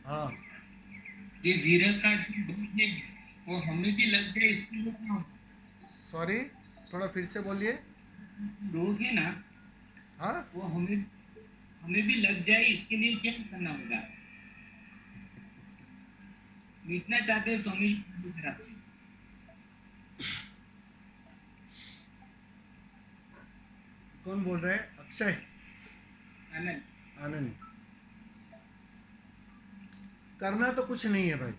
हाँ। ये विरह का जो रोग है वो हमें भी लग जाए इसके लिए क्या होगा? सॉरी, थोड़ा फिर से बोलिए। रोग है ना, हाँ। वो हमें हमें भी लग जाए इसके लिए क्या करना होगा? मिटना चाहते हैं स्वामी जी कराते हैं। कौन बोल रहे हैं? अक्षय? आनंद। आनंद? करना तो कुछ नहीं है भाई।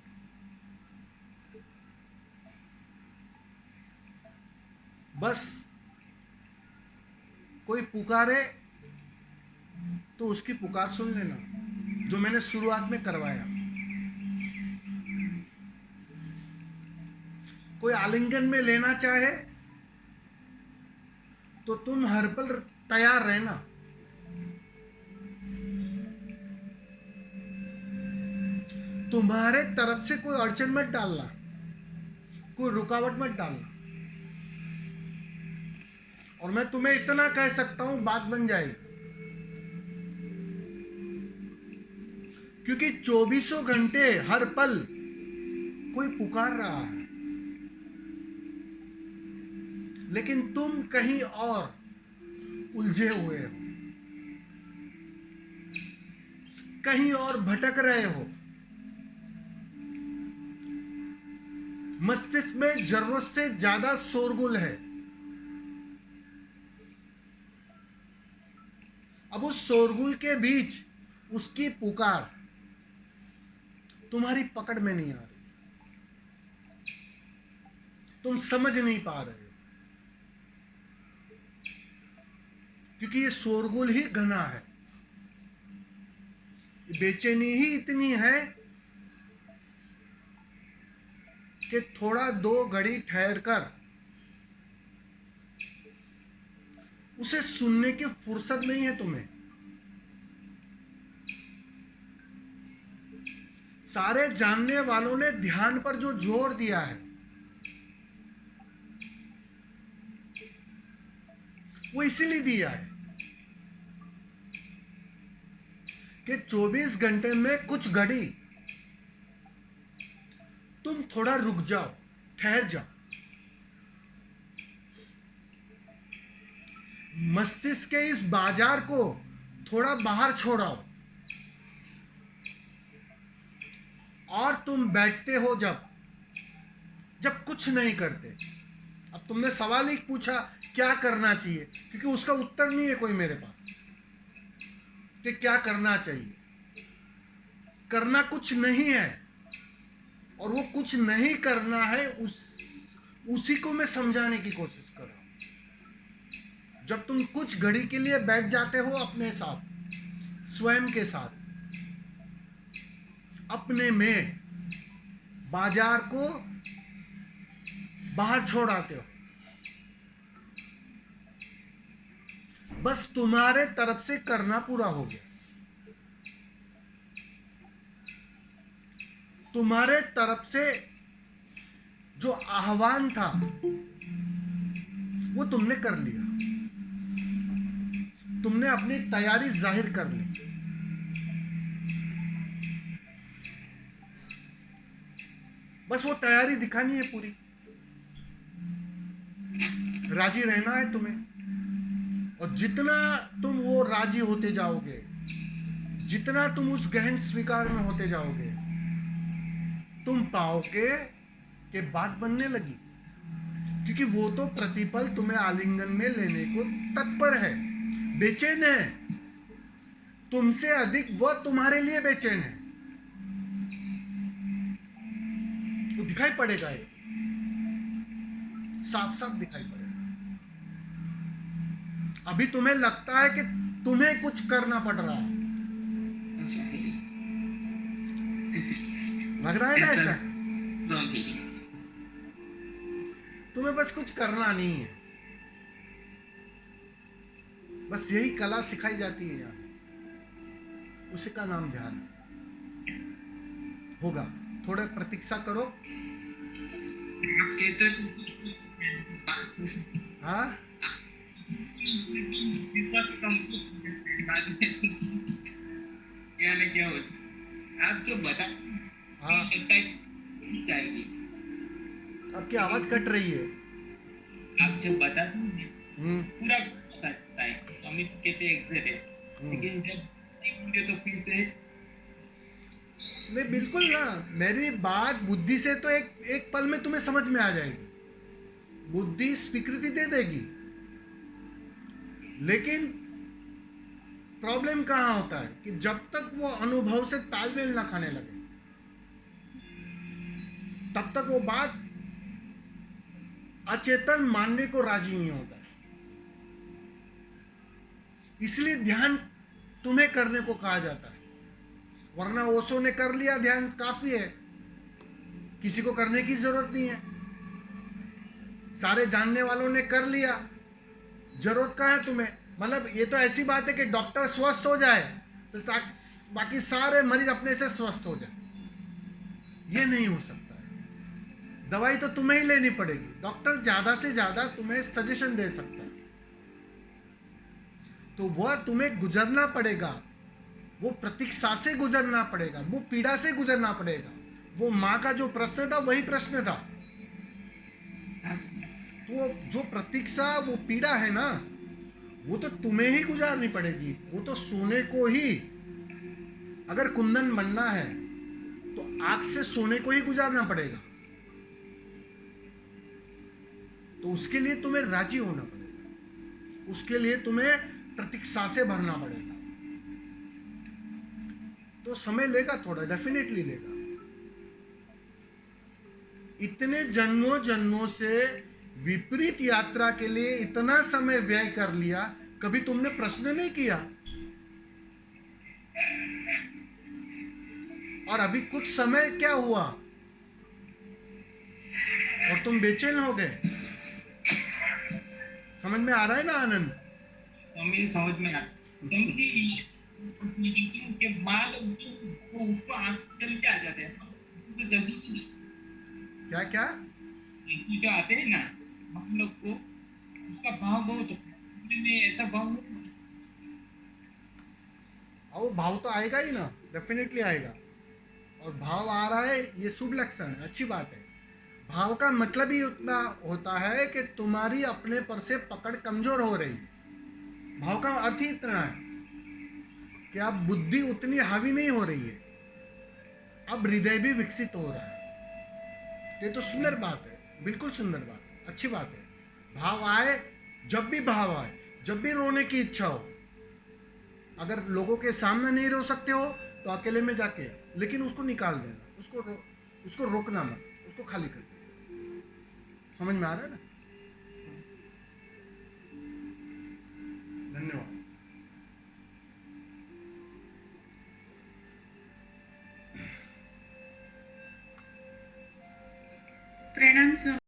बस कोई पुकारे तो उसकी पुकार सुन लेना, जो मैंने शुरुआत में करवाया। कोई आलिंगन में लेना चाहे तो तुम हर पल तैयार रहना। तुम्हारे तरफ से कोई अड़चन मत डालना, कोई रुकावट मत डालना। और मैं तुम्हें इतना कह सकता हूं, बात बन जाएगी। क्योंकि चौबीसों घंटे हर पल कोई पुकार रहा है, लेकिन तुम कहीं और उलझे हुए हो, कहीं और भटक रहे हो। मस्तिष्क में जरूरत से ज्यादा शोरगुल है। अब उस शोरगुल के बीच उसकी पुकार तुम्हारी पकड़ में नहीं आ रही, तुम समझ नहीं पा रहे हो, क्योंकि ये शोरगुल ही घना है। बेचैनी ही इतनी है कि थोड़ा दो घड़ी ठहर कर उसे सुनने की फुर्सत नहीं है तुम्हें। सारे जानने वालों ने ध्यान पर जो जोर दिया है, वो इसीलिए दिया है कि 24 घंटे में कुछ घड़ी तुम थोड़ा रुक जाओ, ठहर जाओ, मस्तिष्क के इस बाजार को थोड़ा बाहर छोड़ाओ। और तुम बैठते हो जब जब कुछ नहीं करते। अब तुमने सवाल ही पूछा क्या करना चाहिए, क्योंकि उसका उत्तर नहीं है कोई मेरे पास कि क्या करना चाहिए। करना कुछ नहीं है, और वो कुछ नहीं करना है उसी को मैं समझाने की कोशिश कर रहा हूं। जब तुम कुछ घड़ी के लिए बैठ जाते हो अपने साथ, स्वयं के साथ, अपने में, बाजार को बाहर छोड़ आते हो, बस तुम्हारे तरफ से करना पूरा हो गया। तुम्हारे तरफ से जो आह्वान था वो तुमने कर लिया, तुमने अपनी तैयारी जाहिर कर ली। बस वो तैयारी दिखानी है पूरी। राजी रहना है तुम्हें, और जितना तुम वो राजी होते जाओगे, जितना तुम उस गहन स्वीकार में होते जाओगे, तुम पाओगे कि बात बनने लगी। क्योंकि वो तो प्रतिपल तुम्हें आलिंगन में लेने को तत्पर है, बेचैन है। तुमसे अधिक वह तुम्हारे लिए बेचैन है। वो दिखाई पड़ेगा, ये साफ साफ दिखाई पड़ेगा। अभी तुम्हें लगता है कि तुम्हें कुछ करना पड़ रहा है, स्वामी जी। लग रहा है ना ऐसा ऐसा? स्वामी जी। तुम्हें बस कुछ करना नहीं है, बस यही कला सिखाई जाती है यहाँ, उसी का नाम ध्यान होगा। थोड़ा प्रतीक्षा करो। आप कहते हो हाँ। विश्वास कम बाद में क्या ना क्या होता। आप जो बता हाँ, लगता है चाहिए। आपकी आवाज कट रही है। आप जब बताते हैं ना, हम्म। पूरा सकता है तो हम कहते हैं एग्जिट है, हम्म। लेकिन जब नहीं बोलते तो फिर से नहीं, बिल्कुल ना। मेरी बात बुद्धि से तो एक एक पल में तुम्हें समझ में आ जाएगी, बुद्धि स्वीकृति दे देगी। लेकिन प्रॉब्लम कहाँ होता है कि जब तक वो अनुभव से तालमेल ना खाने लगे, तब तक वो बात अचेतन मानने को राजी नहीं होता है। इसलिए ध्यान तुम्हें करने को कहा जाता है, वरना ओशो ने कर लिया ध्यान काफी है, किसी को करने की जरूरत नहीं है। सारे जानने वालों ने कर लिया, जरूरत कहाँ है तुम्हें? मतलब ये तो ऐसी बात है कि डॉक्टर स्वस्थ हो जाए तो बाकी सारे मरीज अपने से स्वस्थ हो जाए, ये नहीं हो सकता है। दवाई तो तुम्हें ही लेनी पड़ेगी, डॉक्टर ज्यादा से ज्यादा तुम्हें सजेशन दे सकता है, तो वह तुम्हें गुजरना पड़ेगा, वो प्रतीक्षा से गुजरना पड़ेगा, वो पीड़ा से गुजरना पड़ेगा। वो माँ का जो प्रश्न था वही प्रश्न था। तो जो प्रतीक्षा, वो पीड़ा है ना, वो तो तुम्हें ही गुजारनी पड़ेगी। वो तो सोने को ही, अगर कुंदन बनना है तो आग से सोने को ही गुजारना पड़ेगा। तो उसके लिए तुम्हें राजी होना पड़ेगा, उसके लिए तुम्हें प्रतीक्षा से भरना पड़ेगा। तो समय लेगा, थोड़ा डेफिनेटली लेगा। इतने जन्मों जन्मों से विपरीत यात्रा के लिए इतना समय व्यय कर लिया, कभी तुमने प्रश्न नहीं किया? और अभी कुछ समय क्या हुआ और तुम बेचैन हो गए? समझ में आ रहा है ना आनंद? समझ में आता कि मान लो वो उसको आंसू चल के आ जाते हैं तो जल्दी क्या क्या? आंसू जो आते हैं ना हम लोग को, उसका भाव बहुत होता है में ऐसा भाव नहीं होता। वो भाव तो आएगा ही ना, डेफिनेटली आएगा। और भाव आ रहा है, ये शुभ लक्षण है, अच्छी बात है। भाव का मतलब ही उतना होता है कि तुम्हारी अपने पर से पकड़ कमजोर हो रही है। भाव का अर्थ ही इतना है कि अब बुद्धि उतनी हावी नहीं हो रही है, अब हृदय भी विकसित हो रहा है। ये तो सुंदर बात है, बिल्कुल सुंदर बात है, अच्छी बात है। भाव आए, जब भी भाव आए, जब भी रोने की इच्छा हो, अगर लोगों के सामने नहीं रो सकते हो तो अकेले में जाके, लेकिन उसको निकाल देना, उसको रोकना मत, उसको खाली कर देना। समझ में आ रहा है ना? धन्यवाद। प्रणाम स्वामी।